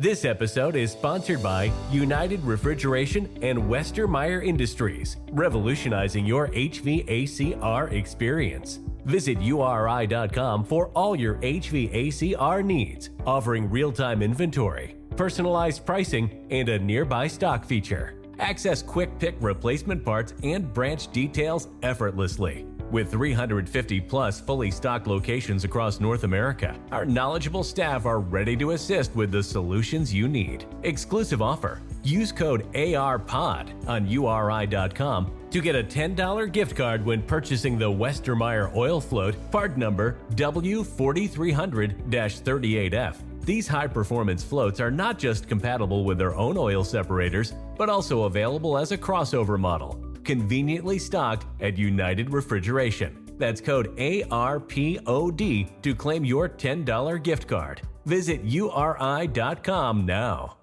This episode is sponsored by United Refrigeration and Westermeyer Industries, revolutionizing your HVACR experience. Visit URI.com for all your HVACR needs, offering real-time inventory, personalized pricing, and a nearby stock feature. Access quick pick replacement parts and branch details effortlessly. With 350 plus fully stocked locations across North America, our knowledgeable staff are ready to assist with the solutions you need. Exclusive offer. Use code ARPOD on URI.com to get a $10 gift card when purchasing the Westermeyer oil float, part number W4300-38F. These high-performance floats are not just compatible with their own oil separators, but also available as a crossover model, conveniently stocked at United Refrigeration. That's code ARPOD to claim your $10 gift card. Visit URI.com now.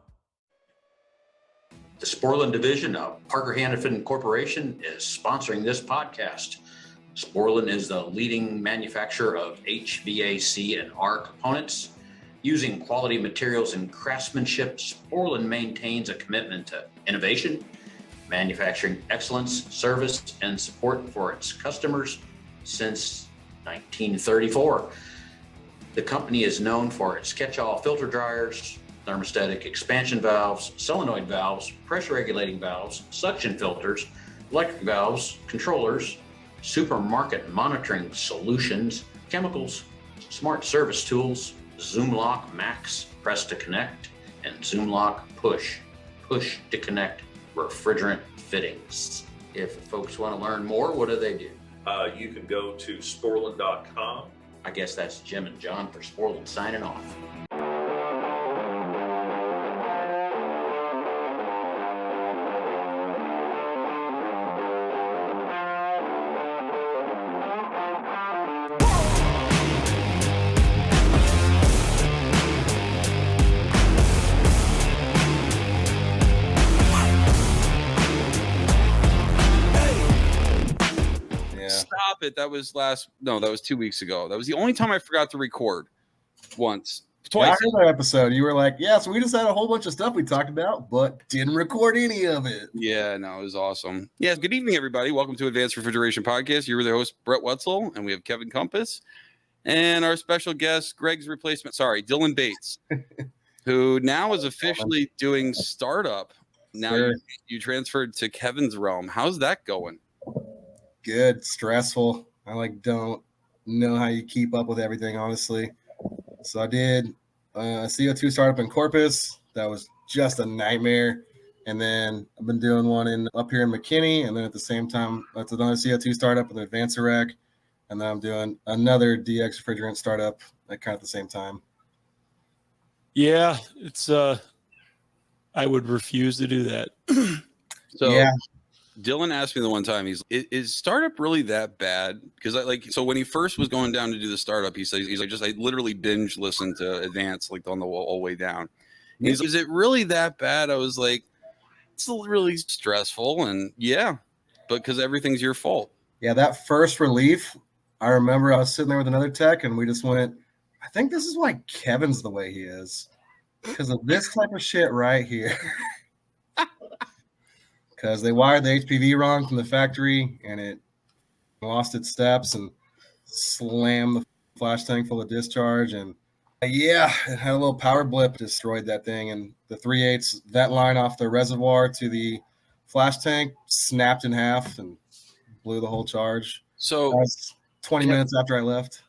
The Sporlan division of Parker Hannifin Corporation is sponsoring this podcast. Sporlan is the leading manufacturer of HVAC and R components. Using quality materials and craftsmanship, Sporlan maintains a commitment to innovation, manufacturing excellence, service, and support for its customers since 1934. The company is known for its catch-all filter dryers, thermostatic expansion valves, solenoid valves, pressure regulating valves, suction filters, electric valves, controllers, supermarket monitoring solutions, chemicals, smart service tools, ZoomLock Max Press to Connect, and ZoomLock Push to Connect refrigerant fittings. If folks want to learn more, what do they do? You can go to sporlan.com. I guess that's Jim and John for Sporlan signing off. Stop it. That was 2 weeks ago. That was the only time I forgot to record once. Twice. Yeah, I heard that episode. You were like, yeah, so we just had a whole bunch of stuff we talked about, but didn't record any of it. Yeah, no, it was awesome. Yeah, good evening, everybody. Welcome to Advanced Refrigeration Podcast. You're the host, Brett Wetzel, and we have Kevin Compass and our special guest, Dylan Bates, who now is officially doing startup. Now Sure. you transferred to Kevin's realm. How's that going? Good, stressful. I don't know how you keep up with everything, honestly. So I did a CO2 startup in Corpus. That was just a nightmare. And then I've been doing one up here in McKinney. And then at the same time, that's another CO2 startup with Advanced Rec. And then I'm doing another DX refrigerant startup at kind of the same time. Yeah, it's I would refuse to do that. So yeah. Dylan asked me the one time, is startup really that bad? Because so when he first was going down to do the startup, he's like, I literally binge listened to Advance on the all way down. He's like, is it really that bad? I was like, it's really stressful. And yeah, but because everything's your fault. Yeah, that first relief, I remember I was sitting there with another tech and we just went, I think this is why Kevin's the way he is. Because of this type of shit right here. Because they wired the HPV wrong from the factory and it lost its steps and slammed the flash tank full of discharge. And yeah, it had a little power blip, destroyed that thing. And the 3/8 vent line off the reservoir to the flash tank snapped in half and blew the whole charge. So that was 20 minutes after I left.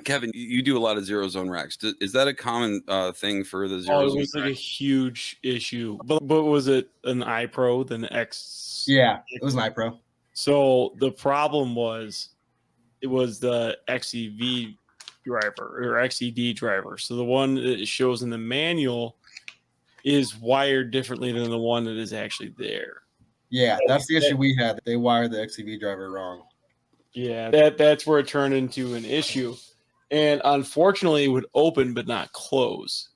Kevin, you do a lot of zero zone racks. Is that a common thing for the zero zone? It was like a huge issue. But was it an iPro than X? Yeah, it was an iPro. So the problem was it was the XEV driver or XED driver. So the one that shows in the manual is wired differently than the one that is actually there. Yeah, that's the issue we had. They wired the XEV driver wrong. Yeah, that's where it turned into an issue. And unfortunately, it would open but not close.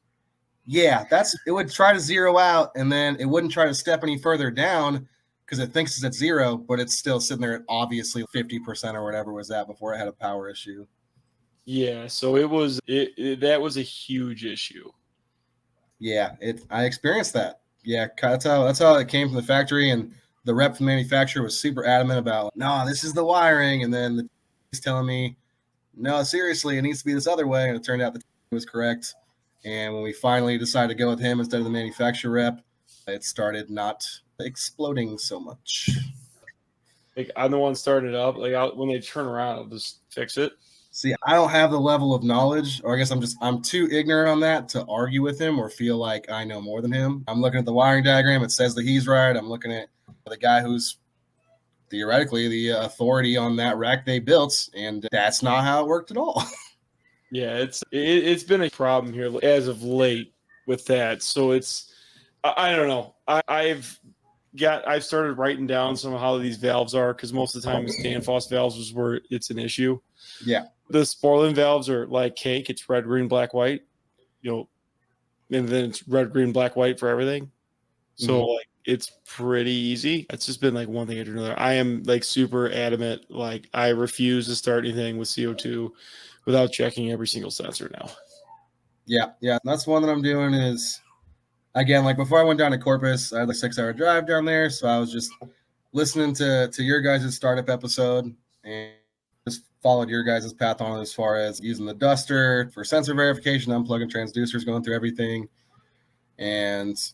Yeah, it would try to zero out, and then it wouldn't try to step any further down because it thinks it's at zero, but it's still sitting there at obviously 50% or whatever was at before it had a power issue. Yeah, so that was a huge issue. Yeah, I experienced that. Yeah, that's how it came from the factory, and the rep from the manufacturer was super adamant about, no, this is the wiring, and then he's telling me, no, seriously, it needs to be this other way, and it turned out that he was correct. And when we finally decided to go with him instead of the manufacturer rep, it started not exploding so much. Like I'm the one starting it up. Like when they turn around, I'll just fix it. See, I don't have the level of knowledge, or I guess I'm too ignorant on that to argue with him or feel like I know more than him. I'm looking at the wiring diagram. It says that he's right. I'm looking at the guy who's theoretically the authority on that rack they built, and that's not how it worked at all. Yeah, it's been a problem here as of late with that. So I don't know. I've started writing down some of how these valves are, because most of the time it's Danfoss valves is where it's an issue. Yeah. The Sporlan valves are like cake. It's red, green, black, white, and then it's red, green, black, white for everything. So like it's pretty easy. It's just been like one thing after another. I am like super adamant. Like I refuse to start anything with CO2 without checking every single sensor now. Yeah. That's one that I'm doing is, again, like before I went down to Corpus, I had a 6-hour drive down there. So I was just listening to your guys' startup episode and just followed your guys' path on it as far as using the duster for sensor verification, unplugging transducers, going through everything, and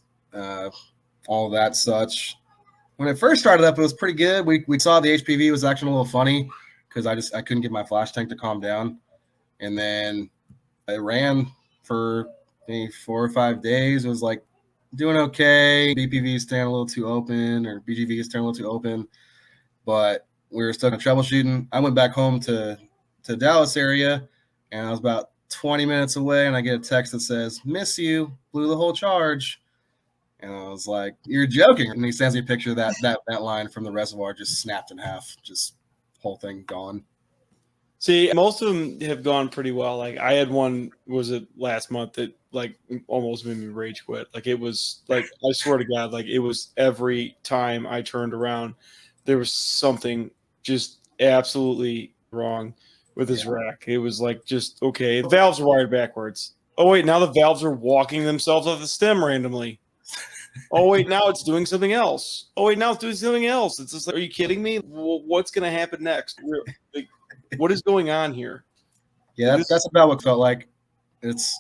all of that such. When it first started up, it was pretty good. We saw the HPV was actually a little funny because I couldn't get my flash tank to calm down. And then it ran for maybe 4 or 5 days. It was like doing okay. BPV is staying a little too open, or BGV is staying a little too open. But we were stuck in troubleshooting. I went back home to Dallas area, and I was about 20 minutes away, and I get a text that says, "Miss you, blew the whole charge." And I was like, "You're joking." And he sends me a picture of that line from the reservoir just snapped in half, just whole thing gone. See, most of them have gone pretty well. Like I had one, was it last month, that like almost made me rage quit. Like it was like, I swear to God, like it was every time I turned around, there was something just absolutely wrong with this rack. It was like, just, okay, the valves are wired backwards. Oh wait, now the valves are walking themselves off the stem randomly. Oh wait, now it's doing something else. Oh wait, now it's doing something else. It's just like, are you kidding me? Well, what's going to happen next? Like, what is going on here? Yeah, that's about what it felt like.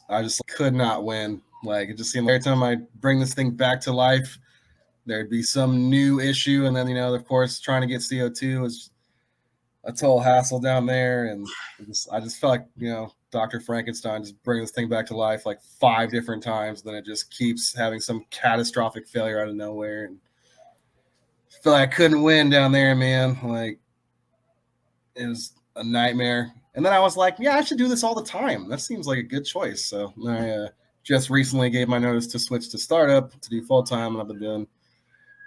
I just could not win. Like it just seemed like every time I bring this thing back to life, there'd be some new issue, and then of course, trying to get CO2 was a total hassle down there, and I just felt like Dr. Frankenstein just bringing this thing back to life like 5 different times. Then it just keeps having some catastrophic failure out of nowhere, and I feel like I couldn't win down there, man. Like it was a nightmare. And then I was like, yeah, I should do this all the time. That seems like a good choice. So I just recently gave my notice to switch to startup to do full time, and I've been doing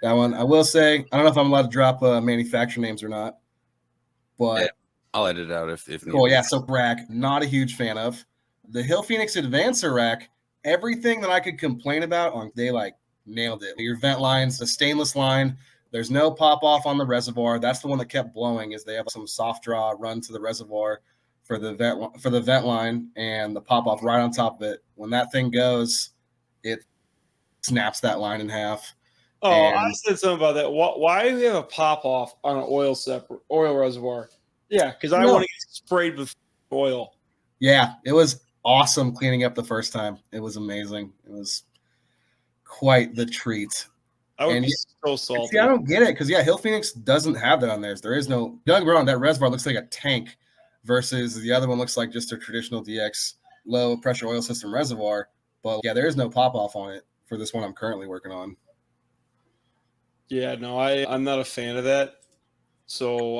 that one. I will say, I don't know if I'm allowed to drop manufacturer names or not, but yeah, I'll edit it out if cool. needed. Yeah, so rack, not a huge fan of the Hill Phoenix Advancer rack. Everything that I could complain about, they like nailed it. Your vent lines, the stainless line. There's no pop off on the reservoir. That's the one that kept blowing. Is they have some soft draw run to the reservoir for the vent line, and the pop off right on top of it. When that thing goes, it snaps that line in half. Oh, I said something about that. Why do we have a pop off on an oil reservoir? Yeah, because I want to get sprayed with oil. Yeah, it was awesome cleaning up the first time. It was amazing. It was quite the treat. I would be so salty. See, I don't get it because Hill Phoenix doesn't have that on theirs. There is no. Don't get me wrong, that reservoir looks like a tank, versus the other one looks like just a traditional DX low pressure oil system reservoir. But there is no pop off on it for this one I'm currently working on. Yeah, no, I'm not a fan of that. So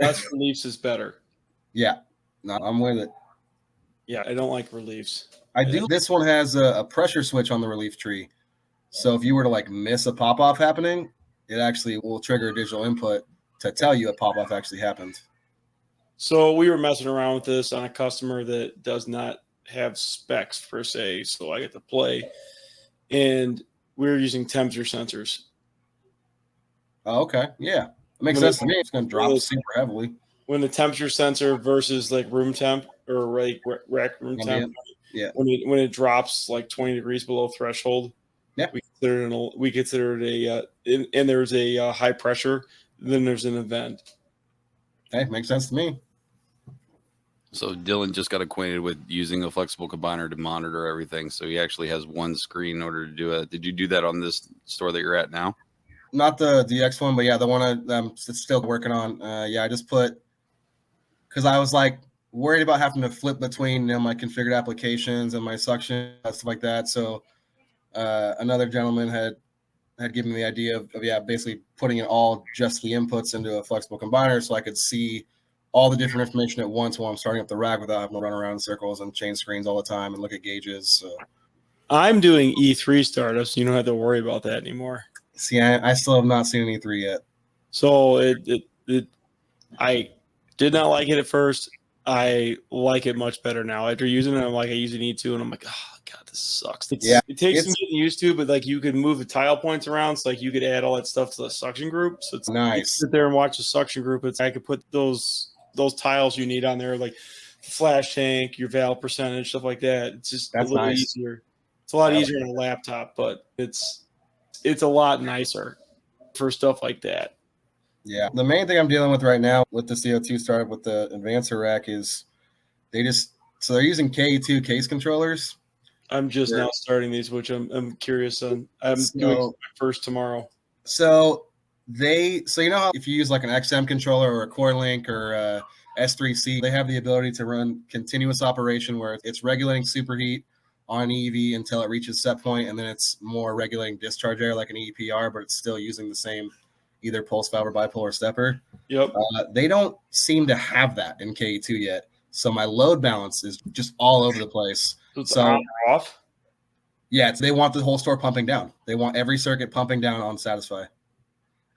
less reliefs is better. Yeah, no, I'm with it. Yeah, I don't like reliefs. I do. This one has a pressure switch on the relief tree. So if you were to miss a pop-off happening, it actually will trigger a digital input to tell you a pop-off actually happened. So we were messing around with this on a customer that does not have specs per se, so I get to play. And we were using temperature sensors. Oh, okay. Yeah. It makes sense to me. It's going to drop super heavily. When the temperature sensor versus room temp or rack room temp, Yeah. When it drops like 20 degrees below threshold, yeah, we consider it and there's a high pressure. Then there's an event. Hey, makes sense to me. So Dylan just got acquainted with using a flexible combiner to monitor everything. So he actually has one screen in order to do it. Did you do that on this store that you're at now? Not the DX one, but yeah, the one I'm still working on. I just put, because I was like worried about having to flip between my configured applications and my suction stuff like that. So another gentleman had given me the idea of basically putting it all just the inputs into a flexible combiner so I could see all the different information at once while I'm starting up the rack without having to run around in circles and change screens all the time and look at gauges. So I'm doing E3 startups, so you don't have to worry about that anymore. See, I still have not seen an E3 yet. So I did not like it at first. I like it much better now. After using it, I'm like, I usually need to, and I'm like, oh god, this sucks. It takes some getting used to, but like you could move the tile points around, so like you could add all that stuff to the suction group. So it's nice. You sit there and watch the suction group. I could put those tiles you need on there, like the flash tank, your valve percentage, stuff like that. It's just a little easier. It's a lot easier on a laptop, but it's a lot nicer for stuff like that. Yeah. The main thing I'm dealing with right now with the CO2 startup with the Advanced rack is they're using KE2 case controllers. I'm just now starting these, which I'm curious on. I'm doing my first tomorrow. So you know how if you use like an XM controller or a CoreLink or S3C, they have the ability to run continuous operation where it's regulating superheat on EV until it reaches set point, and then it's more regulating discharge air like an EPR, but it's still using the same either pulse valve or bipolar stepper. Yep. They don't seem to have that in KE2 yet. So my load balance is just all over the place. So on or off? Yeah, they want the whole store pumping down. They want every circuit pumping down on Satisfy.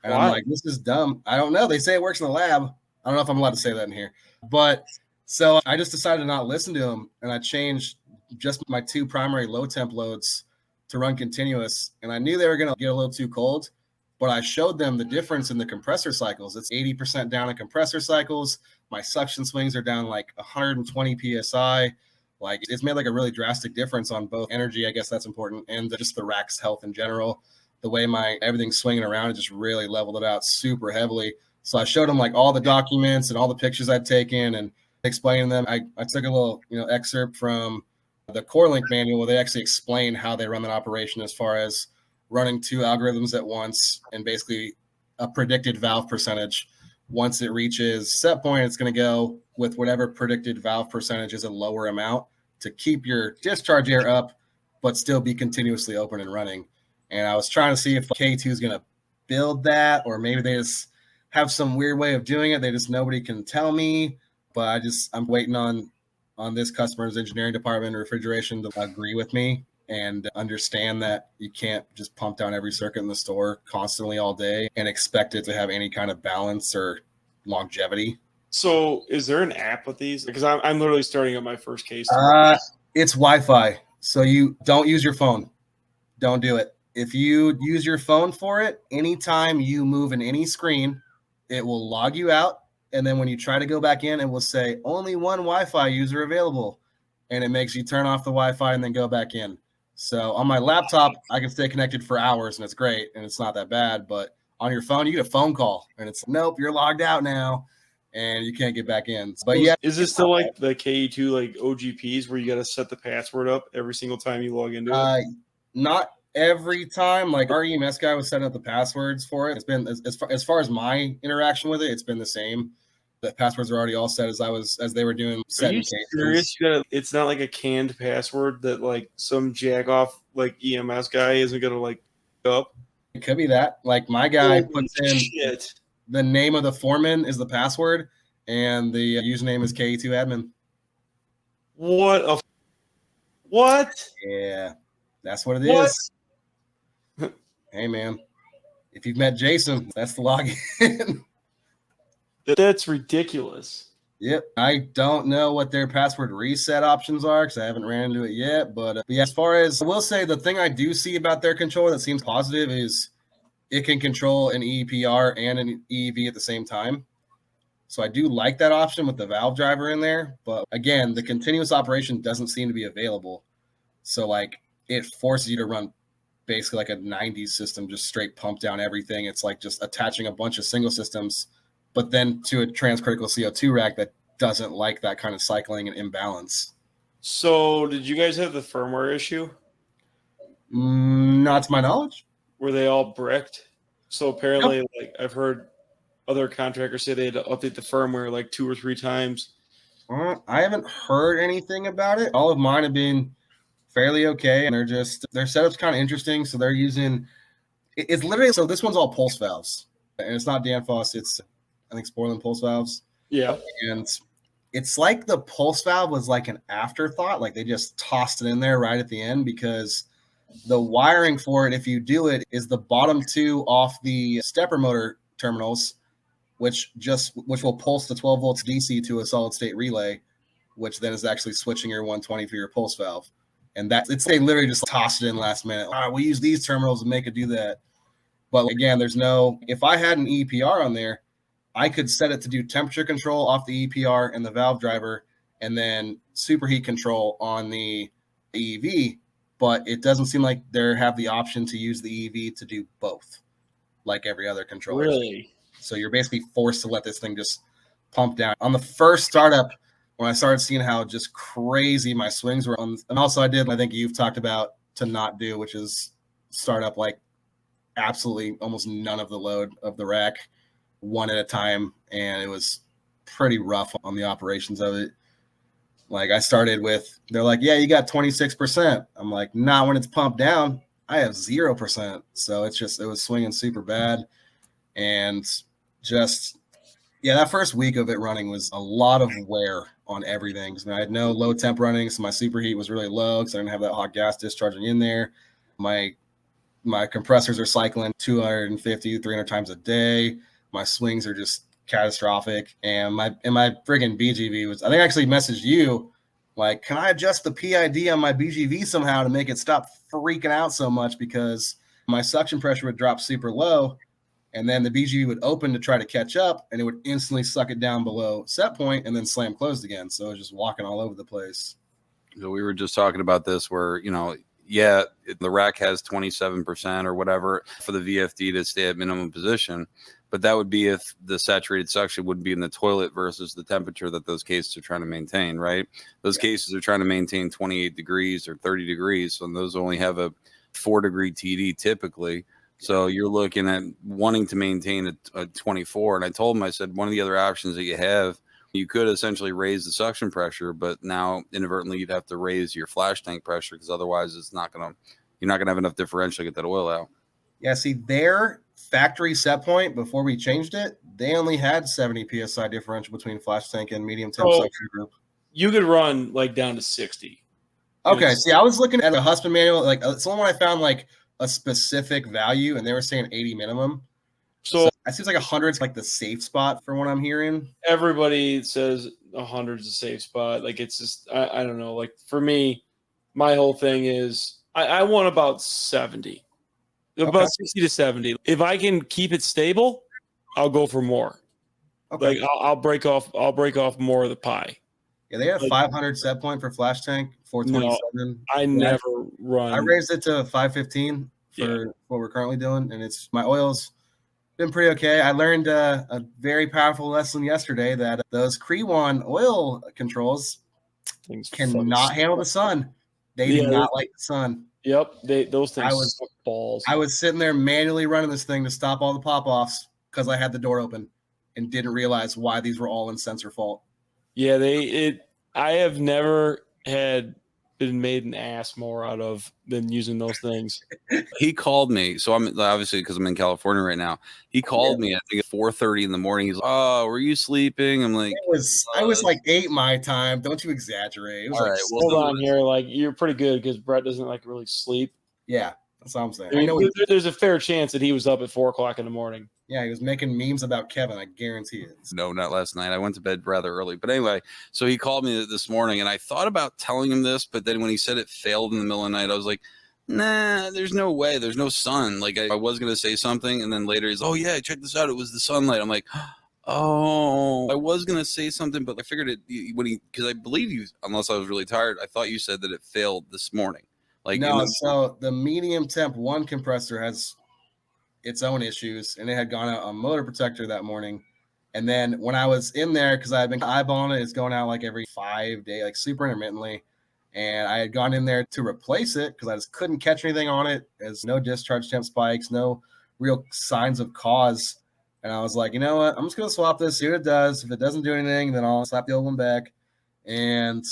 And I'm like, this is dumb. I don't know. They say it works in the lab. I don't know if I'm allowed to say that in here. But so I just decided to not listen to them, and I changed just my two primary low temp loads to run continuous. And I knew they were going to get a little too cold, but I showed them the difference in the compressor cycles. It's 80% down in compressor cycles. My suction swings are down like 120 PSI. Like it's made like a really drastic difference on both energy. I guess that's important. And just the rack's health in general. The way everything's swinging around, it just really leveled it out super heavily. So I showed them like all the documents and all the pictures I'd taken and explaining them. I took a little, excerpt from the CoreLink manual where they actually explain how they run that operation as far as running two algorithms at once and basically a predicted valve percentage. Once it reaches set point, it's going to go with whatever predicted valve percentage is a lower amount to keep your discharge air up, but still be continuously open and running. And I was trying to see if K2 is going to build that, or maybe they just have some weird way of doing it. Nobody can tell me, but I'm waiting on this customer's engineering department or refrigeration to agree with me and understand that you can't just pump down every circuit in the store constantly all day and expect it to have any kind of balance or longevity. So is there an app with these? Because I'm literally starting up my first case. It's Wi-Fi. So you don't use your phone. Don't do it. If you use your phone for it, anytime you move in any screen, it will log you out. And then when you try to go back in, it will say only one Wi-Fi user available. And it makes you turn off the Wi-Fi and then go back in. So on my laptop, I can stay connected for hours and it's great and it's not that bad. But on your phone, you get a phone call and it's nope, you're logged out now and you can't get back in. But yeah, is this still like the KE2 like OGPs where you got to set the password up every single time you log into it? Not every time. Like our EMS guy was setting up the passwords for it. It's been as far as my interaction with it, it's been the same. The passwords are already all set as they were doing. Are you serious? It's not like a canned password that like some jack off like EMS guy isn't gonna like up. It could be that. Like my guy puts in the name of the foreman is the password, and the username is KE2 admin. What? Yeah, that's what it is. Hey man, if you've met Jason, that's the login. That's ridiculous. Yep. I don't know what their password reset options are because I haven't ran into it yet. But yeah, as far as I will say, the thing I do see about their controller that seems positive is it can control an EPR and an EEV at the same time. So I do like that option with the valve driver in there. But again, the continuous operation doesn't seem to be available. So like it forces you to run basically like a 90s system, just straight pump down everything. It's like just attaching a bunch of single systems, but then to a transcritical CO2 rack that doesn't like that kind of cycling and imbalance. So did you guys have the firmware issue? Not to my knowledge. Were they all bricked? So apparently, like I've heard other contractors say they had to update the firmware like 2 or 3 times. I haven't heard anything about it. All of mine have been fairly okay, and their setup's kind of interesting. So they're using it's literally, so this one's all pulse valves, and it's not Danfoss. It's I think Sporlan pulse valves. Yeah, and it's like the pulse valve was like an afterthought, like they just tossed it in there right at the end, because the wiring for it, if you do it, is the bottom 2 off the stepper motor terminals, which will pulse the 12 volts DC to a solid state relay, which then is actually switching your 120 for your pulse valve. And they literally just tossed it in last minute. All right, we use these terminals to make it do that. But again, if I had an EPR on there, I could set it to do temperature control off the EPR and the valve driver, and then superheat control on the EV. But it doesn't seem like they have the option to use the EV to do both, like every other controller. Really? So you're basically forced to let this thing just pump down. On the first startup, when I started seeing how just crazy my swings were on, and also I think you've talked about to not do, which is start up like absolutely almost none of the load of the rack, one at a time, and it was pretty rough on the operations of it. Like I started with, they're like, yeah, you got 26%. I'm like, not when it's pumped down. I have 0%. So it was swinging super bad. And that first week of it running was a lot of wear on everything. I had no low temp running, so my superheat was really low because I didn't have that hot gas discharging in there. My compressors are cycling 250, 300 times a day. My swings are just catastrophic. And my friggin' BGV was, I think I actually messaged you, like, can I adjust the PID on my BGV somehow to make it stop freaking out so much, because my suction pressure would drop super low, and then the BGV would open to try to catch up, and it would instantly suck it down below set point and then slam closed again. So it was just walking all over the place. So we were just talking about this where, the rack has 27% or whatever for the VFD to stay at minimum position, but that would be if the saturated suction would be in the toilet versus the temperature that those cases are trying to maintain, right? Those cases are trying to maintain 28 degrees or 30 degrees, so those only have a 4-degree TD typically. So you're looking at wanting to maintain a 24. And I told him, I said, one of the other options that you have, you could essentially raise the suction pressure, but now inadvertently you'd have to raise your flash tank pressure, because otherwise you're not gonna have enough differential to get that oil out. Yeah, see, their factory set point before we changed it, they only had 70 psi differential between flash tank and medium temp suction group. You could run like down to 60. Okay, see, I was looking at a Husband manual, like it's the one I found like a specific value, and they were saying 80 minimum. So it seems like 100 is like the safe spot for what I'm hearing. Everybody says 100 is a safe spot. Like it's just, I don't know. Like for me, my whole thing is I want about 70, about 60 to 70. If I can keep it stable, I'll go for more. Okay. Like I'll break off more of the pie. Yeah, they have 500 set point for flash tank, 427. No, I never run. I raised it to 515 for what we're currently doing, and my oil's been pretty okay. I learned a very powerful lesson yesterday that those Crewan oil controls cannot handle the sun. They do not like the sun. Yep, those things suck balls. I was sitting there manually running this thing to stop all the pop-offs because I had the door open and didn't realize why these were all in sensor fault. Yeah, I have never been made an ass more out of than using those things. He called me, so I'm obviously, because I'm in California right now. He called me, I think at 4:30 in the morning. He's like, "Oh, were you sleeping?" I'm like, I was like 8 my time. Don't you exaggerate. It was all right, hold on here. Like, you're pretty good because Brett doesn't like really sleep. Yeah, that's what I'm saying. I mean, there's a fair chance that he was up at 4 o'clock in the morning. Yeah, he was making memes about Kevin. I guarantee it. No, not last night. I went to bed rather early. But anyway, so he called me this morning, and I thought about telling him this, but then when he said it failed in the middle of the night, I was like, nah, there's no way. There's no sun. Like, I was going to say something, and then later he's, oh, yeah, check this out. It was the sunlight. I'm like, Oh, I was gonna say something, but I figured because I believe you, unless I was really tired, I thought you said that it failed this morning. No, so the medium temp 1 compressor has its own issues, and it had gone out on motor protector that morning. And then when I was in there, because I've been eyeballing it, it's going out like every 5 days, like super intermittently. And I had gone in there to replace it because I just couldn't catch anything on it. There's no discharge temp spikes, no real signs of cause. And I was like, you know what? I'm just going to swap this, see what it does. If it doesn't do anything, then I'll slap the old one back. And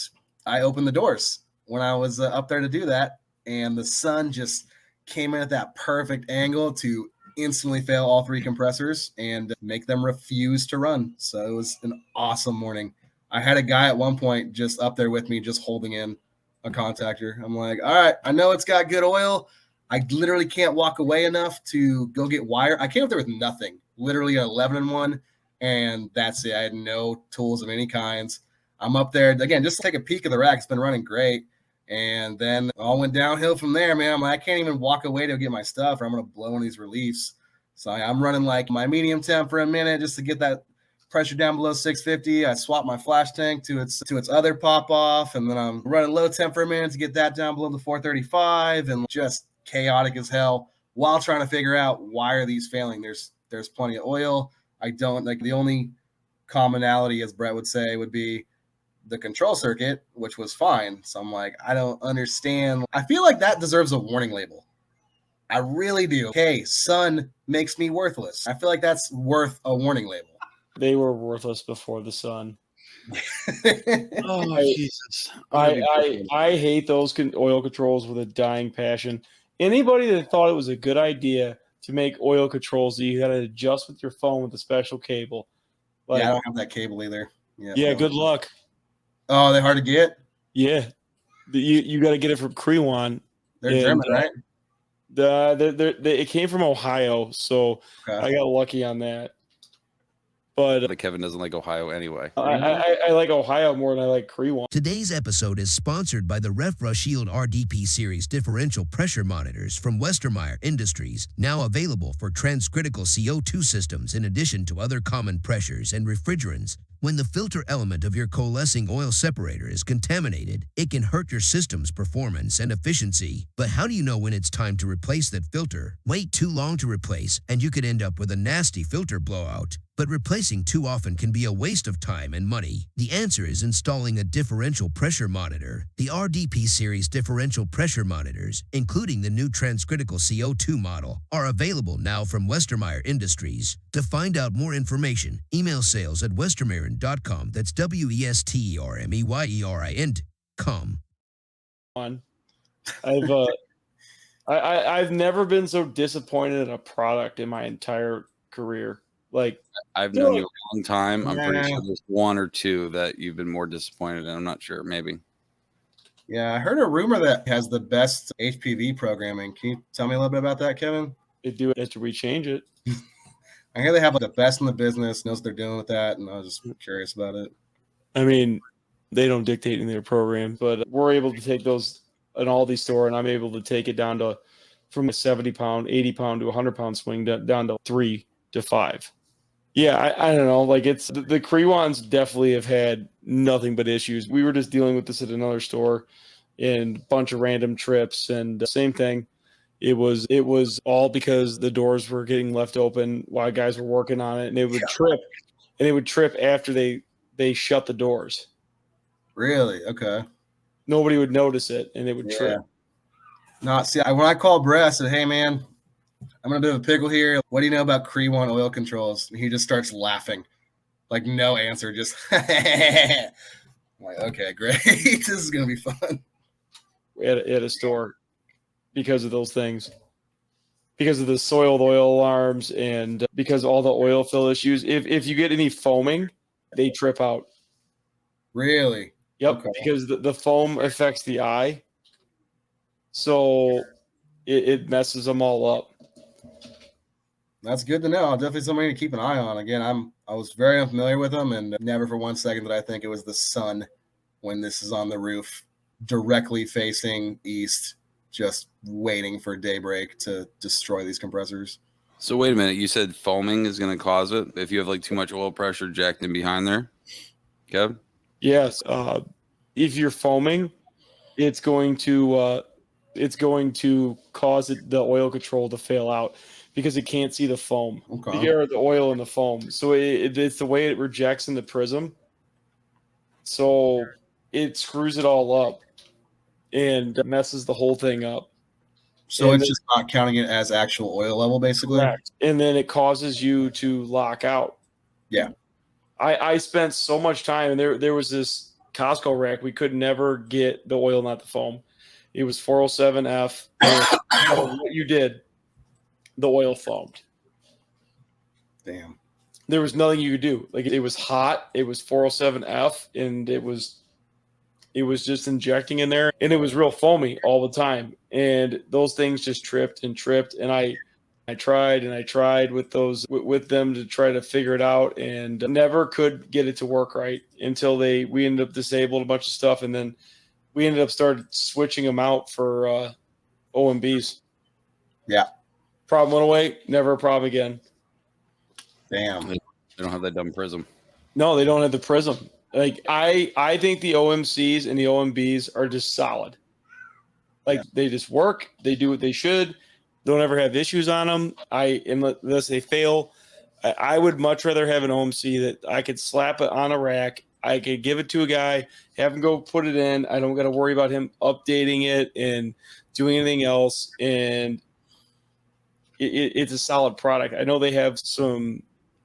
I opened the doors when I was up there to do that. And the sun just came in at that perfect angle to instantly fail all 3 compressors and make them refuse to run. So it was an awesome morning. I had a guy at one point just up there with me, just holding in a contactor. I'm like, all right, I know it's got good oil. I literally can't walk away enough to go get wire. I came up there with nothing, literally an 11-in-1, and that's it. I had no tools of any kinds. I'm up there, again, just to take a peek of the rack. It's been running great. And then all went downhill from there, man. I'm like, I can't even walk away to get my stuff, or I'm going to blow one of these reliefs. So I'm running like my medium temp for a minute just to get that pressure down below 650. I swapped my flash tank to its other pop off, and then I'm running low temp for a minute to get that down below the 435, and just chaotic as hell while trying to figure out why are these failing. There's plenty of oil. I don't like the only commonality, as Brett would say, would be the control circuit, which was fine. So I'm like, I don't understand. I feel like that deserves a warning label. I really do. Okay, sun makes me worthless. I feel like that's worth a warning label. They were worthless before the sun. Oh, Jesus. I hate those oil controls with a dying passion. Anybody that thought it was a good idea to make oil controls that you got to adjust with your phone with a special cable. Like, yeah, I don't have that cable either. Yeah, good luck. Oh, they're hard to get? Yeah. You got to get it from Krewan. They're German, right? It came from Ohio, so okay. I got lucky on that. But Kevin doesn't like Ohio anyway. I like Ohio more than I like Krewan. Today's episode is sponsored by the RefraShield RDP Series differential pressure monitors from Westermeyer Industries, now available for transcritical CO2 systems in addition to other common pressures and refrigerants. When the filter element of your coalescing oil separator is contaminated, it can hurt your system's performance and efficiency. But how do you know when it's time to replace that filter? Wait too long to replace, and you could end up with a nasty filter blowout. But replacing too often can be a waste of time and money. The answer is installing a differential pressure monitor. The RDP Series differential pressure monitors, including the new transcritical CO2 model, are available now from Westermeyer Industries. To find out more information, email sales at westermeyerin.com. That's WESTERMEYERIN.com. I've never been so disappointed in a product in my entire career. Like, I've known you a long time. I'm pretty sure there's one or two that you've been more disappointed in. I'm not sure. Maybe. Yeah, I heard a rumor that has the best HPV programming. Can you tell me a little bit about that, Kevin? They do it after we change it. I hear they have like the best in the business, knows what they're doing with that, and I was just curious about it. I mean, they don't dictate in their program, but we're able to take those an Aldi store, and I'm able to take it down to from a 70-pound, 80-pound to 100-pound swing down to 3 to 5. Yeah, I don't know. Like, it's the Krewans definitely have had nothing but issues. We were just dealing with this at another store and a bunch of random trips, and same thing. It was all because the doors were getting left open while guys were working on it, and it would trip, and it would trip after they shut the doors. Really? Okay. Nobody would notice it, and it would trip. No, see, when I called Brett, I said, "Hey, man, I'm in a bit of a pickle here. What do you know about Krewan oil controls?" And he just starts laughing, like no answer, just I'm like, okay, great. This is gonna be fun. At a store because of those things, because of the soiled oil alarms, and because of all the oil fill issues. If you get any foaming, they trip out. Really? Yep. Okay. Because the foam affects the eye, so it messes them all up. That's good to know. Definitely something to keep an eye on. Again, I was very unfamiliar with them, and never for one second did I think it was the sun when this is on the roof, directly facing east, just waiting for daybreak to destroy these compressors. So wait a minute. You said foaming is going to cause it if you have like too much oil pressure jacked in behind there, Kev? Yes. If you're foaming, it's going to cause the oil control to fail out because it can't see the foam or the oil in the foam. So it's the way it rejects in the prism. So it screws it all up and messes the whole thing up. So it's just not counting it as actual oil level, basically? Correct. And then it causes you to lock out. Yeah. I spent so much time, and there was this Costco rack. We could never get the oil, not the foam. It was 407F. What you did, the oil foamed. Damn. There was nothing you could do. Like, it was hot. It was 407F, and it was just injecting in there, and it was real foamy all the time. And those things just tripped. And I tried with them to try to figure it out, and never could get it to work right until we ended up disabled a bunch of stuff, and then we ended up started switching them out for OMBs. Yeah. Problem went away. Never a problem again. Damn. They don't have that dumb prism. No, they don't have the prism. Like I think the OMCs and the OMBs are just solid. Like they just work. They do what they should. Don't ever have issues on them. Unless they fail, I would much rather have an OMC that I could slap it on a rack. I could give it to a guy, have him go put it in. I don't got to worry about him updating it and doing anything else. And it's a solid product. I know they have some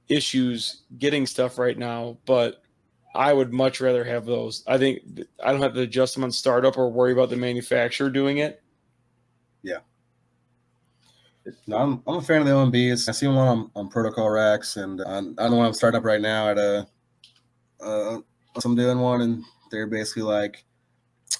issues getting stuff right now, but I would much rather have those. I think I don't have to adjust them on startup or worry about the manufacturer doing it. Yeah. No, I'm a fan of the OMBs. I see one on protocol racks, and I know I'm starting up right now at I'm doing one, and they're basically like,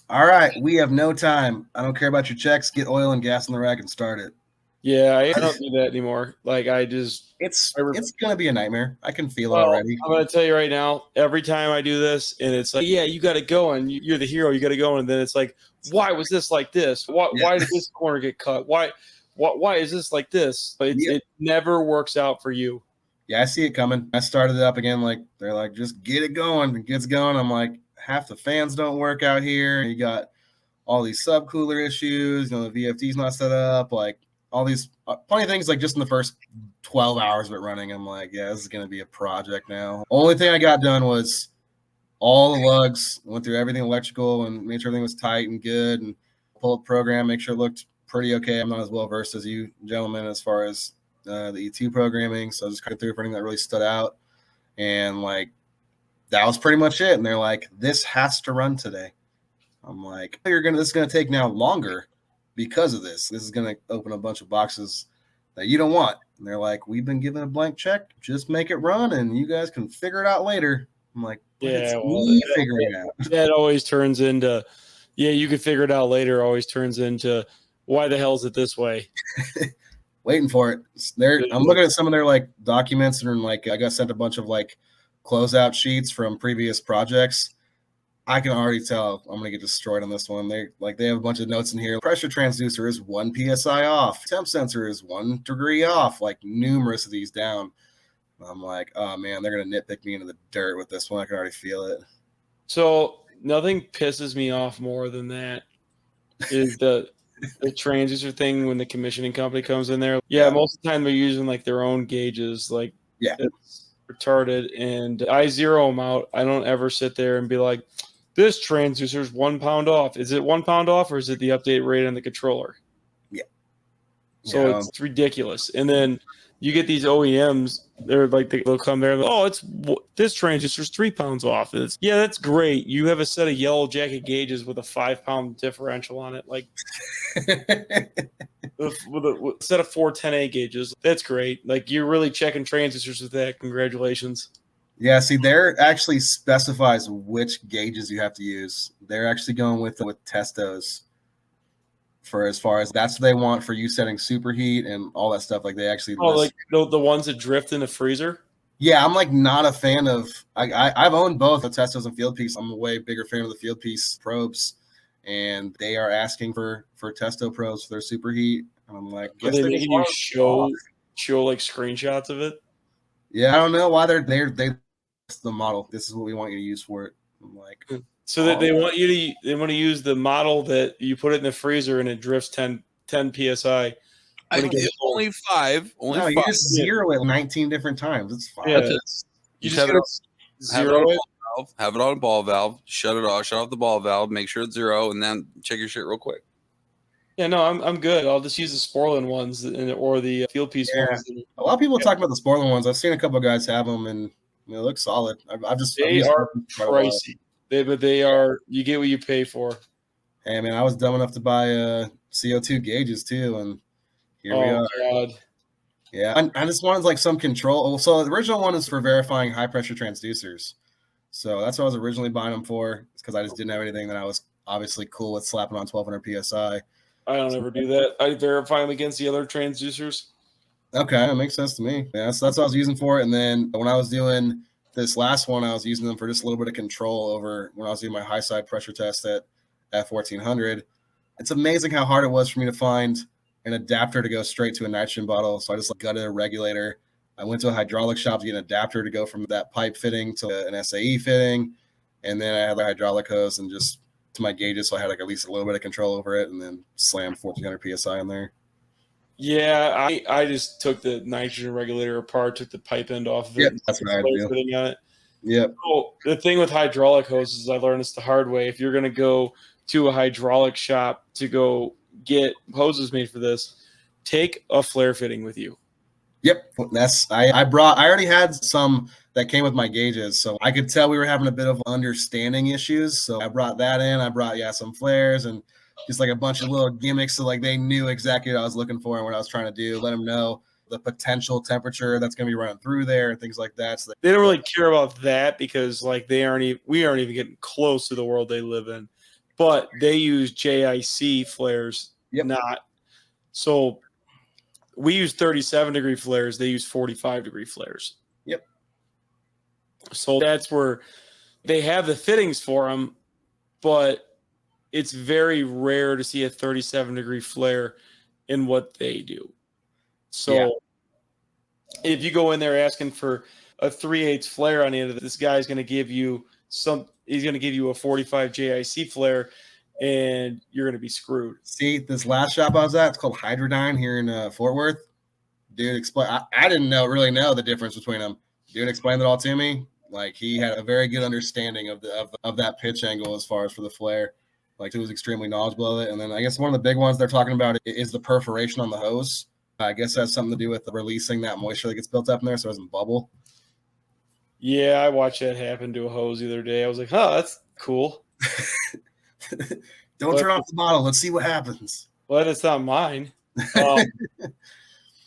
all right, we have no time. I don't care about your checks. Get oil and gas in the rack and start it. Yeah, I don't do that anymore. Like it's gonna be a nightmare. I can feel it already. I'm gonna tell you right now. Every time I do this, and it's like, yeah, you got to go, and you're the hero. You got to go, and then it's like, why was this like this? Why did this corner get cut? Why is this like this? But it never works out for you. Yeah, I see it coming. I started it up again. Like they're like, just get it going. It gets going. I'm like, half the fans don't work out here. You got all these subcooler issues. You know, the VFD's not set up. Like all these plenty of things. Like just in the first 12 hours of it running, I'm like, yeah, this is gonna be a project now. Only thing I got done was all the lugs. Went through everything electrical and made sure everything was tight and good. And pull up the program, make sure it looked pretty okay. I'm not as well versed as you gentlemen as far as the E2 programming, so I just kind of threw for anything that really stood out, and like that was pretty much it. And they're like, "This has to run today." I'm like, "This is gonna take now longer because of this. This is gonna open a bunch of boxes that you don't want." And they're like, "We've been given a blank check. Just make it run, and you guys can figure it out later." I'm like, "Yeah, figuring it out." That always turns into, "Yeah, you can figure it out later." Always turns into, "Why the hell is it this way?" Waiting for it. I'm looking at some of their like documents, and like I got sent a bunch of like closeout sheets from previous projects. I can already tell I'm gonna get destroyed on this one. They have a bunch of notes in here. Pressure transducer is 1 psi off. Temp sensor is 1 degree off. Like numerous of these down. I'm like, oh man, they're gonna nitpick me into the dirt with this one. I can already feel it. So nothing pisses me off more than that is the transducer thing when the commissioning company comes in there. Yeah, most of the time they're using like their own gauges. Like, it's retarded, and I zero them out. I don't ever sit there and be like, this transducer is 1 pound off. Is it 1 pound off, or is it the update rate on the controller? Yeah. So it's ridiculous. And then you get these OEMs, they're like, they'll come there and go, oh, this transducer's 3 pounds off. And that's great. You have a set of yellow jacket gauges with a 5 pound differential on it. Like with a set of 410A gauges. That's great. Like you're really checking transducers with that. Congratulations. Yeah, see, there actually specifies which gauges you have to use. They're actually going with testos. For as far as that's what they want for you setting superheat and all that stuff. Like they actually like the ones that drift in the freezer. Yeah, I'm like not a fan of. I've owned both the Testos and Field Piece. I'm a way bigger fan of the Field Piece probes, and they are asking for Testo probes for their superheat. And I'm like, are they making you show show like screenshots of it. Yeah, I don't know why they the model. This is what we want you to use for it. I'm like, so that they want to use the model that you put it in the freezer and it drifts 10 psi. Only five. no, you just zero it 19 different times. It's fine. Yeah. You just have it, zero it. have it on a ball valve, shut off the ball valve, make sure it's zero, and then check your shit real quick. Yeah, no, I'm good. I'll just use the Sporlan ones or the field piece ones. A lot of people talk about the Sporlan ones. I've seen a couple of guys have them, and they look solid. They are pricey, but they are. You get what you pay for. Hey man, I was dumb enough to buy CO2 gauges too, and here we are. God. Yeah, I just wanted like some control. So the original one is for verifying high pressure transducers. So that's what I was originally buying them for. It's because I just didn't have anything that I was obviously cool with slapping on 1200 psi. I don't ever do that. I verify them against the other transducers. Okay, that makes sense to me. Yeah, so that's what I was using for it. And then when I was doing this last one, I was using them for just a little bit of control over when I was doing my high side pressure test at 1400. It's amazing how hard it was for me to find an adapter to go straight to a nitrogen bottle. So I just gutted a regulator. I went to a hydraulic shop to get an adapter to go from that pipe fitting to an SAE fitting. And then I had the hydraulic hose and just to my gauges, so I had at least a little bit of control over it, and then slammed 1400 psi in there. Yeah, I just took the nitrogen regulator apart, took the pipe end off of it. Yeah, that's what I do. Yep. So the thing with hydraulic hoses, I learned this the hard way. If you're going to go to a hydraulic shop to go get hoses made for this, take a flare fitting with you. Yep, I already had some that came with my gauges, so I could tell we were having a bit of understanding issues. So I brought that in. I brought some flares and just like a bunch of little gimmicks, so like they knew exactly what I was looking for and what I was trying to do. Let them know the potential temperature that's going to be running through there and things like that. So they don't really care about that because like we aren't even getting close to the world they live in. But they use JIC flares, not so. We use 37-degree flares. They use 45-degree flares. Yep. So that's where they have the fittings for them, but it's very rare to see a 37-degree flare in what they do. So if you go in there asking for a 3/8 flare on the end of it, this guy's going to give you he's going to give you a 45 JIC flare, and you're going to be screwed. See, this last shop I was at, it's called Hydrodyne here in Fort Worth. Dude, explain. I didn't really know the difference between them. Dude explained it all to me. Like he had a very good understanding of that pitch angle as far as for the flare. Like he was extremely knowledgeable of it. And then I guess one of the big ones they're talking about is the perforation on the hose. I guess that has something to do with releasing that moisture that gets built up in there so it doesn't bubble. Yeah, I watched that happen to a hose the other day. I was like, oh, that's cool. Don't turn off the bottle. Let's see what happens. But it's not mine. I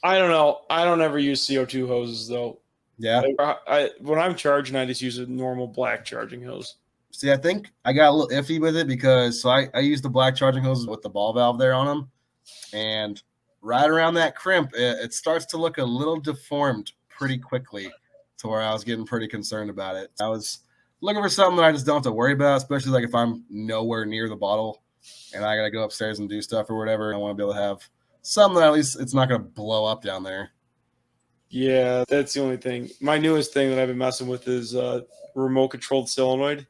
don't know. I don't ever use CO2 hoses, though. Yeah. When I'm charging, I just use a normal black charging hose. See, I think I got a little iffy with it because I use the black charging hoses with the ball valve there on them. And right around that crimp, it starts to look a little deformed pretty quickly to where I was getting pretty concerned about it. I was looking for something that I just don't have to worry about, especially like if I'm nowhere near the bottle and I got to go upstairs and do stuff or whatever. I want to be able to have something that at least it's not going to blow up down there. Yeah, that's the only thing. My newest thing that I've been messing with is remote controlled solenoid.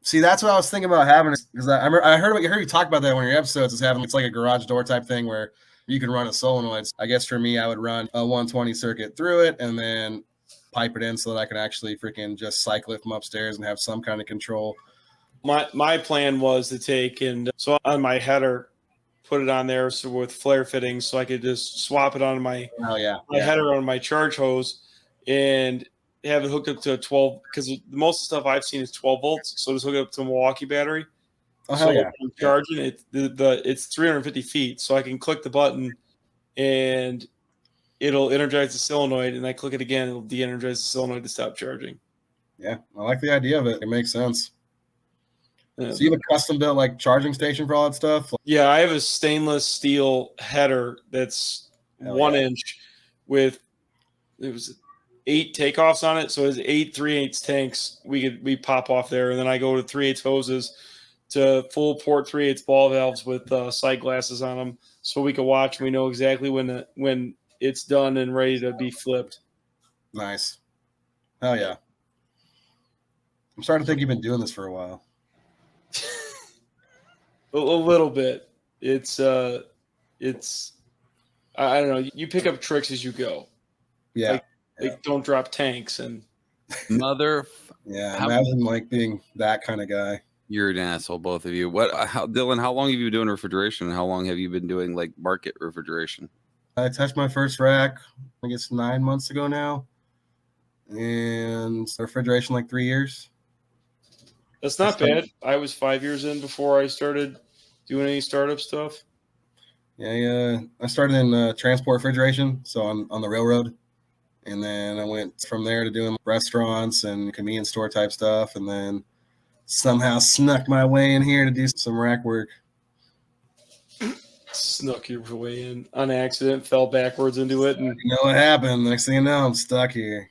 See, that's what I was thinking about having because I heard you talk about that in one of your episodes. It's like a garage door type thing where you can run a solenoid. I guess for me, I would run a 120 circuit through it and then pipe it in so that I can actually freaking just cycle it from upstairs and have some kind of control. My plan was to take so on my header, put it on there so with flare fittings so I could just swap it on my header on my charge hose and have it hooked up to a 12 because most of the stuff I've seen is 12 volts. So just hook it up to a Milwaukee battery. Oh, hell yeah. I'm charging it. It's 350 feet. So I can click the button and it'll energize the solenoid, and I click it again, it'll de-energize the solenoid to stop charging. Yeah, I like the idea of it. It makes sense. So you have a custom built like charging station for all that stuff? Yeah, I have a stainless steel header that's 1 inch with 8 takeoffs on it. So it's 8 3/8 tanks we pop off there, and then I go to 3/8 hoses to full port 3/8 ball valves with sight glasses on them, so we can watch and we know exactly when it's done and ready to be flipped. Nice. Hell yeah. I'm starting to think you've been doing this for a while. A little bit. It's I don't know. You pick up tricks as you go. Yeah. Like don't drop tanks and Yeah, imagine like being that kind of guy. You're an asshole, both of you. Dylan, how long have you been doing refrigeration, and how long have you been doing like market refrigeration? I touched my first rack, I guess 9 months ago now. And refrigeration like 3 years. That's not bad. I was 5 years in before I started doing any startup stuff. Yeah. I started in transport refrigeration, so on the railroad. And then I went from there to doing restaurants and convenience store type stuff. And then somehow snuck my way in here to do some rack work. Snuck your way in on accident, fell backwards into it. And you know what happened? Next thing you know, I'm stuck here.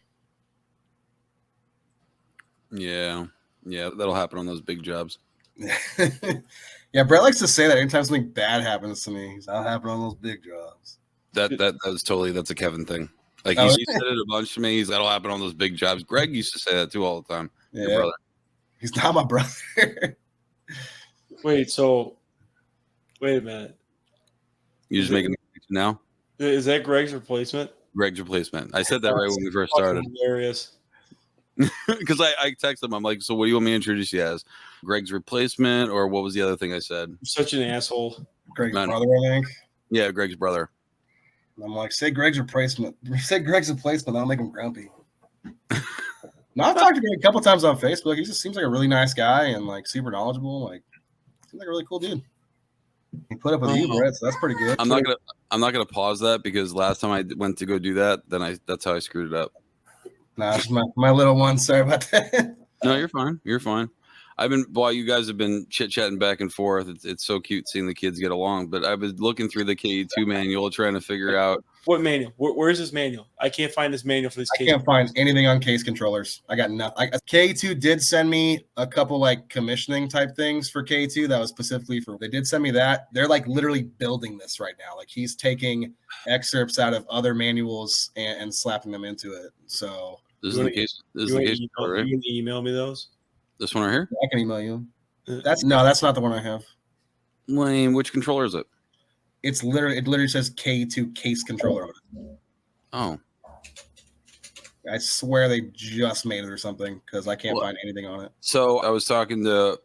Yeah, that'll happen on those big jobs. Yeah, Brett likes to say that anytime something bad happens to me, that'll happen on those big jobs. That's a Kevin thing. Like he said it a bunch to me. That'll happen on those big jobs. Greg used to say that too all the time. Yeah. Your brother. He's not my brother. Wait a minute. You just making the connection now? Is that Greg's replacement? Greg's replacement. I said that right when we first started. Hilarious. Because I texted him. I'm like, so what do you want me to introduce you as? Greg's replacement, or what was the other thing I said? You're such an asshole. Greg's brother, I think. Yeah, Greg's brother. I'm like, say Greg's replacement. Say Greg's replacement. That'll make him grumpy. No, I've talked to him a couple times on Facebook. He just seems like a really nice guy and like super knowledgeable. Like, seems like a really cool dude. He put up with you, Brett, so that's pretty good. I'm not gonna pause that because last time I went to go do that, that's how I screwed it up. Nah, it's my little one. Sorry about that. No, you're fine. You're fine. While you guys have been chit-chatting back and forth, it's so cute seeing the kids get along, but I was looking through the KE2 manual trying to figure out. What manual? Where's this manual? I can't find this manual for this case. I can't find anything on case controllers. I got nothing. KE2 did send me a couple like commissioning type things for KE2 that was specifically for, they did send me that. They're like literally building this right now. Like he's taking excerpts out of other manuals and slapping them into it. So this is the case. This is the case. Right? You can email me those? This one right here? I can email you. That's not the one I have. Wayne, which controller is it? It literally says K2 case controller on it. Oh. I swear they just made it or something because I can't find anything on it. So I was talking to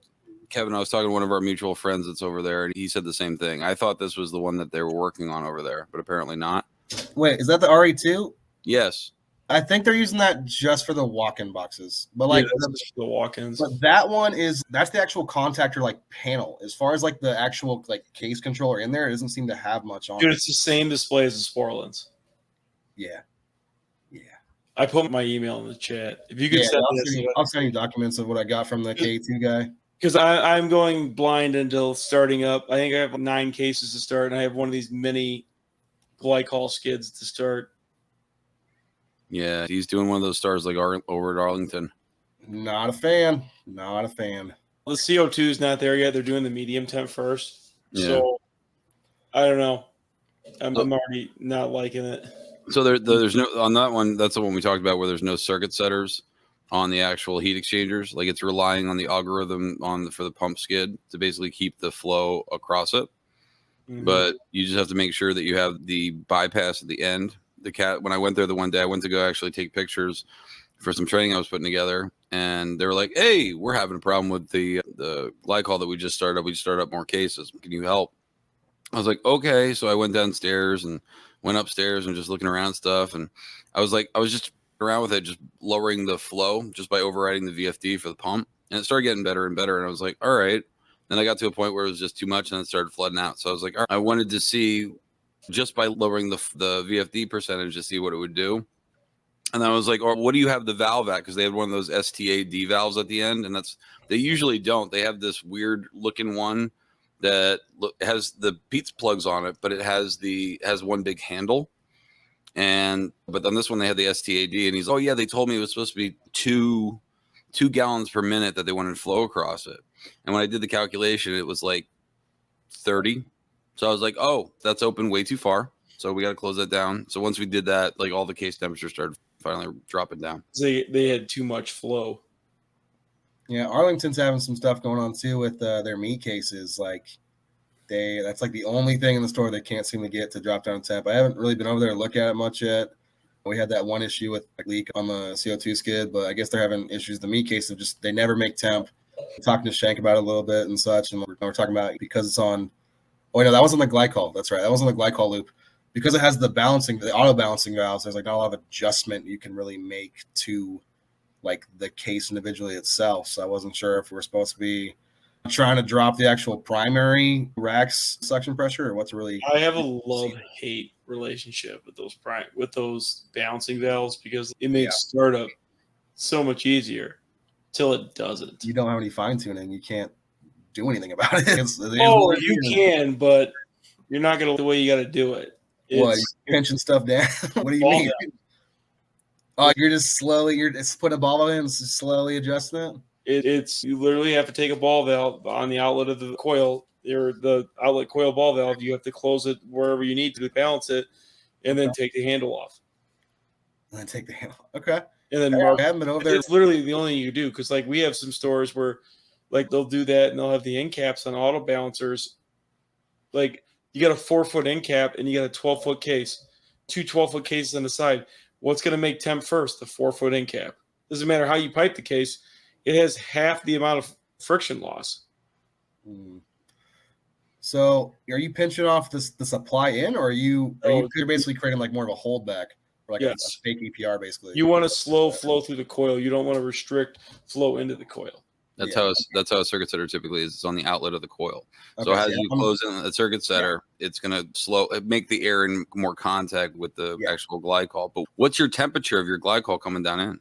Kevin. I was talking to one of our mutual friends that's over there, and he said the same thing. I thought this was the one that they were working on over there, but apparently not. Wait, is that the RE2? Yes. I think they're using that just for the walk-in boxes, but like the walk-ins. But that one that's the actual contactor like panel. As far as like the actual like case controller in there, it doesn't seem to have much on. Dude, it. It's the same display as the Sporlands. Yeah. I put my email in the chat. If you could send I'll send you documents of what I got from the K2 guy. Because I'm going blind until starting up. I think I have 9 cases to start, and I have one of these mini glycol skids to start. Yeah, he's doing one of those stars like over at Arlington. Not a fan. The CO2 is not there yet. They're doing the medium temp first. Yeah. So I don't know. I'm already not liking it. So there's no on that one. That's the one we talked about where there's no circuit setters on the actual heat exchangers. Like it's relying on the algorithm for the pump skid to basically keep the flow across it. Mm-hmm. But you just have to make sure that you have the bypass at the end. When I went there the one day, I went to go actually take pictures for some training I was putting together, and they were like, "Hey, we're having a problem with the glycol that we just started up. We just started up more cases. Can you help?" I was like, "Okay." So I went downstairs and went upstairs and just looking around stuff, and I was just around with it, just lowering the flow just by overriding the VFD for the pump, and it started getting better and better. And I was like, "All right." Then I got to a point where it was just too much, and it started flooding out. So I was like, "All right." I wanted to see. Just by lowering the VFD percentage to see what it would do. And I was like, what do you have the valve at? Because they had one of those STAD valves at the end. And they usually don't. They have this weird looking one that has the Pete's plugs on it, but it has one big handle. But on this one, they had the STAD. And he's, oh, yeah, they told me it was supposed to be two gallons per minute that they wanted to flow across it. And when I did the calculation, it was like 30. So I was like, oh, that's open way too far. So we got to close that down. So once we did that, like all the case temperatures started finally dropping down. They had too much flow. Yeah, Arlington's having some stuff going on too with their meat cases. Like that's like the only thing in the store they can't seem to get to drop down temp. I haven't really been over there to look at it much yet. We had that one issue with a leak on the CO2 skid, but I guess they're having issues. The meat case of just they never make temp. Talking to Shank about it a little bit and such, and we're talking about because it's on. Oh no, that was on the glycol. That's right, that was on the glycol loop because it has the auto balancing valves. There's like not a lot of adjustment you can really make to like the case individually itself. So I wasn't sure if we're supposed to be trying to drop the actual primary rack's suction pressure or what's really. I have a love-hate relationship with those balancing valves because it makes startup so much easier till it doesn't. You don't have any fine tuning. You can't do anything about it. You can, but you're not going to the way you got to do it. What, you're pinching stuff down? What do you mean? Down. Oh, you're just putting a ball in and slowly adjusting it? It's you literally have to take a ball valve on the outlet of the coil, or the outlet coil ball valve. You have to close it wherever you need to balance it, and then take the handle off. And then take the handle. Okay. And then I haven't been over there. It's literally the only thing you do because like we have some stores where like they'll do that and they'll have the end caps on auto balancers. Like you got a 4-foot end cap and you got a 12-foot case, 2 12-foot cases on the side. What's going to make temp first? The 4-foot end cap. Doesn't matter how you pipe the case. It has half the amount of friction loss. So are you pinching off the supply in, or you're basically creating like more of a holdback, or like a fake EPR basically? You want to slow flow through the coil. You don't want to restrict flow into the coil. That's how a circuit setter typically is. It's on the outlet of the coil. Okay, so as you close in a circuit setter, it's going to make the air in more contact with the actual glycol. But what's your temperature of your glycol coming down in?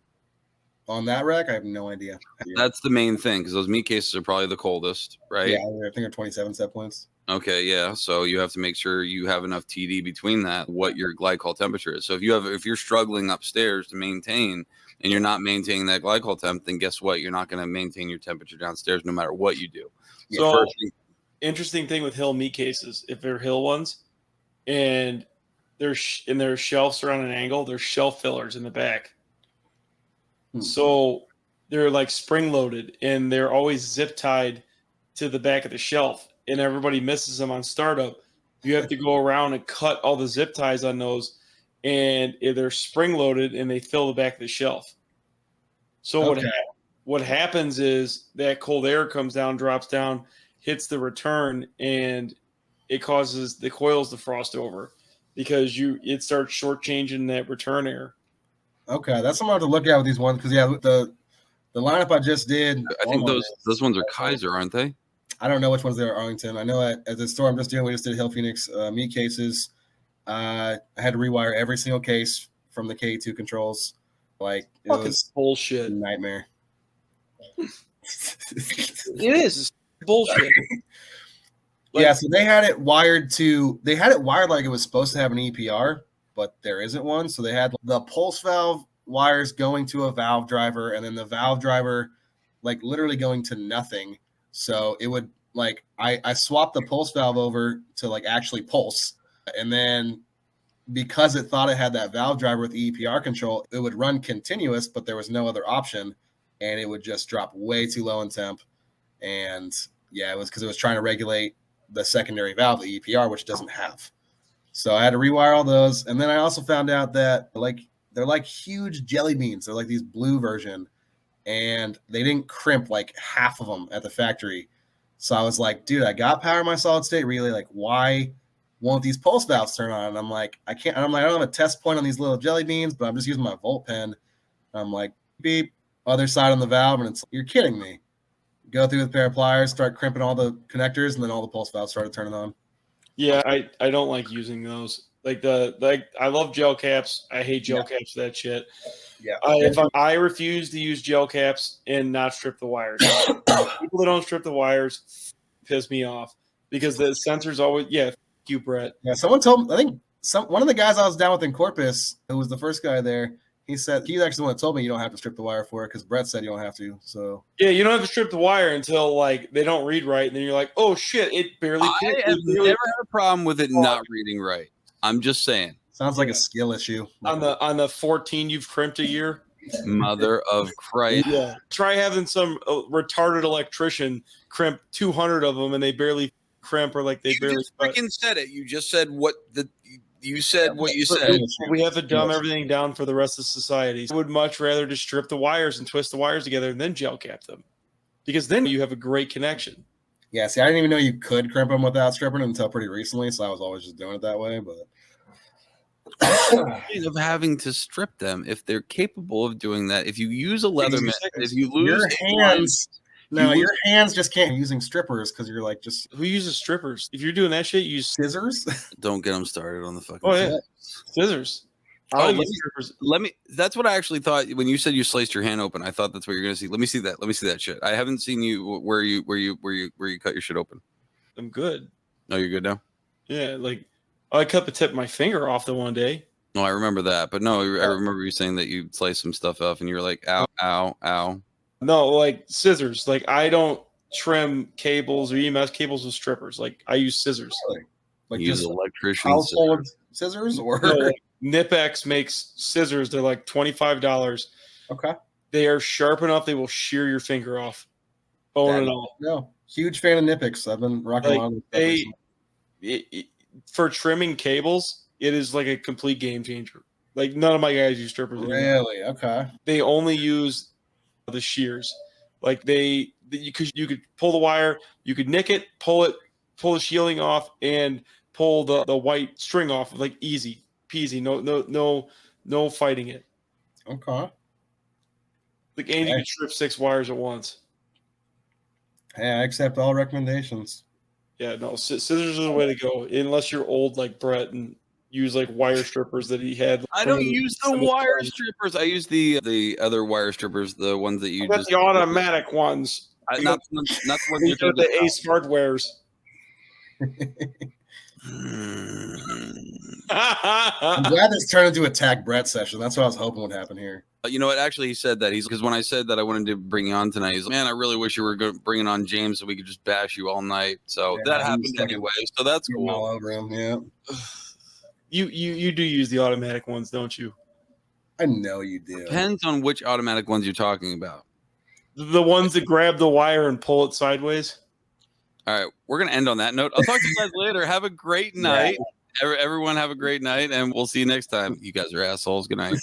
On that rack, I have no idea. That's the main thing because those meat cases are probably the coldest, right? Yeah, I think they're 27 set points. Okay, yeah. So you have to make sure you have enough TD between that, what your glycol temperature is. So if you're struggling upstairs to maintain and you're not maintaining that glycol temp, then guess what? You're not going to maintain your temperature downstairs no matter what you do. So interesting thing with Hill meat cases, if they're Hill ones and their shelves are on an angle, there's shelf fillers in the back. So they're like spring loaded and they're always zip tied to the back of the shelf and everybody misses them on startup. You have to go around and cut all the zip ties on those and they're spring loaded and they fill the back of the shelf. So what happens is that cold air comes down, drops down, hits the return, and it causes the coils to frost over because it starts shortchanging that return air. Okay, that's something I have to look at with these ones because the lineup I just did. I think those ones are Kaiser, aren't they? I don't know which ones they are Arlington. I know at the store I'm just doing, we just did Hill Phoenix meat cases. I had to rewire every single case from the K2 controls. Like it was bullshit, nightmare. It is it's bullshit. So they had it wired like it was supposed to have an EPR, but there isn't one. So they had the pulse valve wires going to a valve driver, and then the valve driver like literally going to nothing. So it would like I swapped the pulse valve over to like actually pulse, and then because it thought it had that valve driver with the EPR control, it would run continuous, but there was no other option, and it would just drop way too low in temp. And it was because it was trying to regulate the secondary valve, the EPR, which doesn't have. So I had to rewire all those. And then I also found out that they're like huge jelly beans. They're like these blue version, and they didn't crimp like half of them at the factory. So I was like, dude, I got power in my solid state relay. Like, why won't these pulse valves turn on? And I'm like, I can't. And I'm like, I don't have a test point on these little jelly beans, but I'm just using my volt pen. And I'm like, beep, other side on the valve. And it's, you're kidding me. Go through with a pair of pliers, start crimping all the connectors, and then all the pulse valves started turning on. Yeah, I don't like using those. I love gel caps. I hate gel caps for that shit. Yeah. I refuse to use gel caps and not strip the wires. People that don't strip the wires piss me off because the sensors always you, Brett. Yeah, someone told me, I think one of the guys I was down with in Corpus, who was the first guy there, he said he's actually the one that told me you don't have to strip the wire for it because Brett said you don't have to. So you don't have to strip the wire until like they don't read right, and then you're like, oh shit, it barely. I have never had a problem with it not reading right. I'm just saying. Sounds like a skill issue. On the 14 you've crimped a year. Mother of Christ. Yeah. Try having some retarded electrician crimp 200 of them and they barely crimp, or like they You barely just freaking said it. You just said what you said. We have to dumb everything down for the rest of society. I would much rather just strip the wires and twist the wires together and then gel cap them, because then you have a great connection. Yeah, see, I didn't even know you could crimp them without stripping them until pretty recently, so I was always just doing it that way. But of having to strip them, if they're capable of doing that, if you use a Leatherman, if you lose your hands, your hands just can't using strippers because you're like just. Who uses strippers? If you're doing that shit, you use scissors. Don't get them started on the fucking. Oh yeah, scissors. Let me. That's what I actually thought when you said you sliced your hand open. I thought that's what you're gonna see. Let me see that. Let me see that shit. I haven't seen you where you cut your shit open. I'm good. No, you're good now. Yeah, like I cut the tip of my finger off the one day. No, I remember that, but no, I remember you saying that you sliced some stuff off, and you were like, "Ow, ow, ow." No, like scissors. Like I don't trim cables or EMS cables with strippers. Like I use scissors. Like you use just electrician household scissors, or no, like Nipex makes scissors. They're like $25. Okay. They are sharp enough. They will shear your finger off, bone and all. No, huge fan of Nipex. I've been rocking on. For trimming cables, it is like a complete game changer. Like none of my guys use strippers anymore. Really? Okay. They only use the shears. Like you could pull the wire, you could nick it, pull the shielding off, and pull the white string off. Like easy peasy. No fighting it. Okay. Like and you can strip 6 wires at once. Hey, I accept all recommendations. Yeah, no, scissors are the way to go. Unless you're old like Brett and use like wire strippers that he had. I don't use the wire strippers. I use the other wire strippers, the ones that you the automatic ones. Not the ones you got the Ace hardwares. I'm glad this turned into attack Brett session. That's what I was hoping would happen here. You know what? Actually, he said that because when I said that I wanted to bring you on tonight, he's like, man, I really wish you were bringing on James so we could just bash you all night. So that happened anyway. So that's cool. All over him, yeah. You do use the automatic ones, don't you? I know you do. Depends on which automatic ones you're talking about. The ones that grab the wire and pull it sideways. All right, we're gonna end on that note. I'll talk to you guys later. Have a great night. Everyone have a great night, and we'll see you next time. You guys are assholes. Good night.